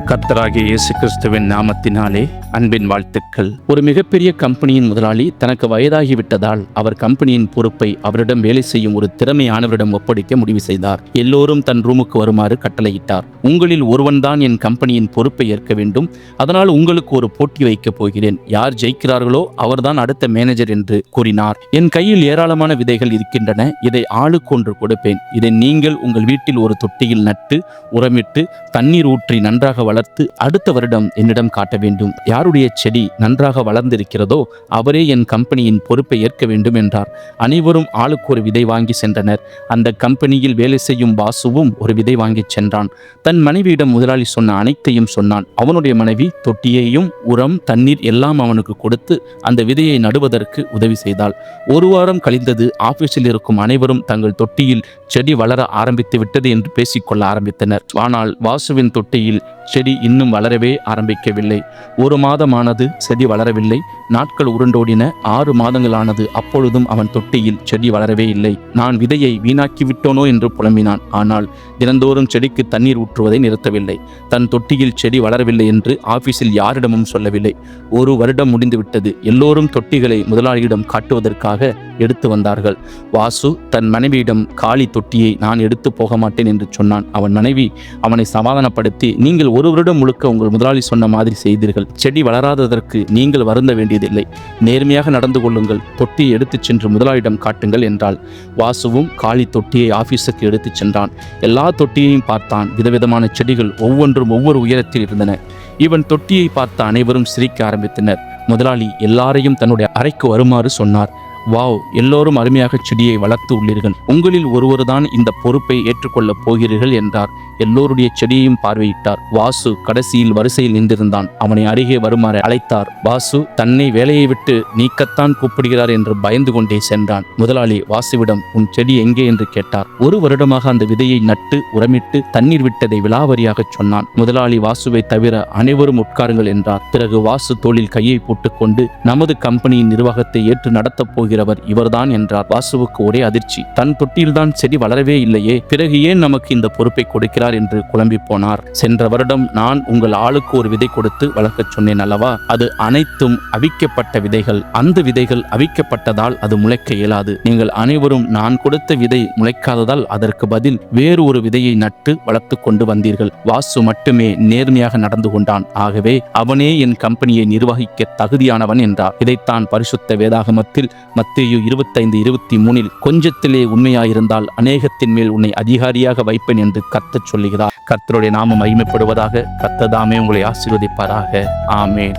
கர்த்தராகிய இயேசு கிறிஸ்துவின் நாமத்தினாலே அன்பின் வாழ்த்துக்கள். ஒரு மிகப்பெரிய கம்பெனியின் முதலாளி தனக்கு வயதாகிவிட்டதால் அவர் கம்பெனியின் பொறுப்பை அவரிடம் வேலை செய்யும் ஒரு திறமையானவரிடம் ஒப்படைக்க முடிவு செய்தார். எல்லோரும் தன் ரூமுக்கு வருமாறு கட்டளையிட்டார். உங்களில் ஒருவன் தான் என் கம்பெனியின் பொறுப்பை ஏற்க வேண்டும். அதனால் உங்களுக்கு ஒரு போட்டி வைக்கப் போகிறேன். யார் ஜெயிக்கிறார்களோ அவர்தான் அடுத்த மேனேஜர் என்று கூறினார். என் கையில் ஏராளமான விதைகள் இருக்கின்றன. இதை ஆளுக்கு ஒன்று கொடுப்பேன். இதை நீங்கள் உங்கள் வீட்டில் ஒரு தொட்டியில் நட்டு உரமிட்டு தண்ணீர் ஊற்றி நன்றாக வளர்த்து அடுத்த வருடம் என்னிடம் காட்ட வேண்டும். யாருடைய செடி நன்றாக வளர்ந்திருக்கிறதோ அவரே என் கம்பெனியின் பொறுப்பை ஏற்க வேண்டும் என்றார். அனைவரும் ஆளுக்கு ஒரு விதை வாங்கி சென்றனர். அந்த கம்பெனியில் வேலை செய்யும் வாசுவும் ஒரு விதை வாங்கி சென்றான். தன் மனைவியிடம் முதலாளி சொன்ன அனைத்தையும் சொன்னான். அவனுடைய மனைவி தொட்டியையும் உரம் தண்ணீர் எல்லாம் அவனுக்கு கொடுத்து அந்த விதையை நடுவதற்கு உதவி செய்தாள். ஒரு வாரம் கழிந்தது. ஆபீஸில் இருக்கும் அனைவரும் தங்கள் தொட்டியில் செடி வளர ஆரம்பித்து விட்டது என்று பேசிக்கொள்ள ஆரம்பித்தனர். ஆனால் வாசுவின் தொட்டியில் செடி இன்னும் வளரவே ஆரம்பிக்கவில்லை. 1 மாதமானது, செடி வளரவில்லை. நாட்கள் உருண்டோடின. 6 மாதங்களானது. அப்பொழுதும் அவன் தொட்டியில் செடி வளரவே இல்லை. நான் விதையை வீணாக்கி விட்டோனோ என்று புலம்பினான். ஆனால் தினந்தோறும் செடிக்கு தண்ணீர் ஊற்றுவதை நிறுத்தவில்லை. தன் தொட்டியில் செடி வளரவில்லை என்று ஆபீஸில் யாரிடமும் சொல்லவில்லை. 1 வருடம் முடிந்துவிட்டது. எல்லோரும் தொட்டிகளை முதலாளியிடம் காட்டுவதற்காக எடுத்து வந்தார்கள். வாசு தன் மனைவியிடம் காலி தொட்டியை நான் எடுத்து போக மாட்டேன் என்று சொன்னான். அவன் மனைவி அவனை சமாதானப்படுத்தி, நீங்கள் 1 வருடம் முழுக்க உங்கள் முதலாளி சொன்ன மாதிரி செய்தீர்கள். செடி வளராததற்கு நீங்கள் வருந்த வேண்டியதில்லை. நேர்மையாக நடந்து கொள்ளுங்கள். தொட்டியை எடுத்துச் சென்று முதலாளியிடம் காட்டுங்கள் என்றாள். வாசுவும் காலி தொட்டியை ஆபீஸுக்கு எடுத்துச் சென்றான். எல்லா தொட்டியையும் பார்த்தான். விதவிதமான செடிகள் ஒவ்வொன்றும் ஒவ்வொரு உயரத்தில் இருந்தன. இவன் தொட்டியை பார்த்த அனைவரும் சிரிக்க ஆரம்பித்தனர். முதலாளி எல்லாரையும் தன்னுடைய அறைக்கு வருமாறு சொன்னார். வாவ், எல்லோரும் அருமையாக செடியை வளர்த்து உள்ளீர்கள். உங்களில் ஒருவர் தான் இந்த பொறுப்பை ஏற்றுக்கொள்ளப் போகிறீர்கள் என்றார். எல்லோருடைய செடியையும் பார்வையிட்டார். வாசு கடைசியில் வரிசையில் நின்றிருந்தான். அவனை அருகே வருமாறு அழைத்தார். வாசு தன்னை வேலையை விட்டு நீக்கத்தான் கூப்பிடுகிறார் என்று பயந்து கொண்டே சென்றான். முதலாளி வாசுவிடம் உன் செடி எங்கே என்று கேட்டார். 1 வருடமாக அந்த விதையை நட்டு உரமிட்டு தண்ணீர் விட்டதை விலாவரியாக சொன்னான். முதலாளி வாசுவை தவிர அனைவரும் உட்காருங்கள் என்றார். பிறகு வாசு தோளில் கையை போட்டுக்கொண்டு, நமது கம்பெனியின் நிர்வாகத்தை ஏற்று நடத்தப் போகிறவர் இவர்தான் என்றார். வாசுவுக்கு ஒரே அதிர்ச்சி. தன் தொட்டியில்தான் செடி வளரவே இல்லையே, பிறகு ஏன் நமக்கு இந்த பொறுப்பை கொடுக்கிறார் என்று குழம்பி போனார். சென்ற வருடம் நான் உங்கள் ஆளுக்கு ஒரு விதை கொடுத்து வளர்க்கச் சொன்னேன் அல்லவா? அது அனைத்தும் அவிக்கப்பட்ட விதைகள். அந்த விதைகள் அவிக்கப்பட்டதால் அது முளைக்க இயலாது. நீங்கள் அனைவரும் நான் கொடுத்த விதை முளைக்காததால் அதற்கு பதில் வேறு ஒரு விதையை நட்டு வளர்த்து கொண்டு வந்தீர்கள். வாசு மட்டுமே நேர்மையாக நடந்து கொண்டான். ஆகவே அவனே என் கம்பெனியை நிர்வகிக்க தகுதியானவன் என்றார். இதைத்தான் பரிசுத்த வேதாகமத்தில் மத்தேயு 25:23 கொஞ்சத்திலே உண்மையாயிருந்தால் அநேகத்தின் மேல் உன்னை அதிகாரியாக வைப்பேன் என்று கர்த்தர் சொல்லுகிறார். கர்த்தருடைய நாமம் மகிமைப்படுவதாக. கர்த்தர் தாமே உங்களை ஆசீர்வதிப்பாராக. ஆமென்.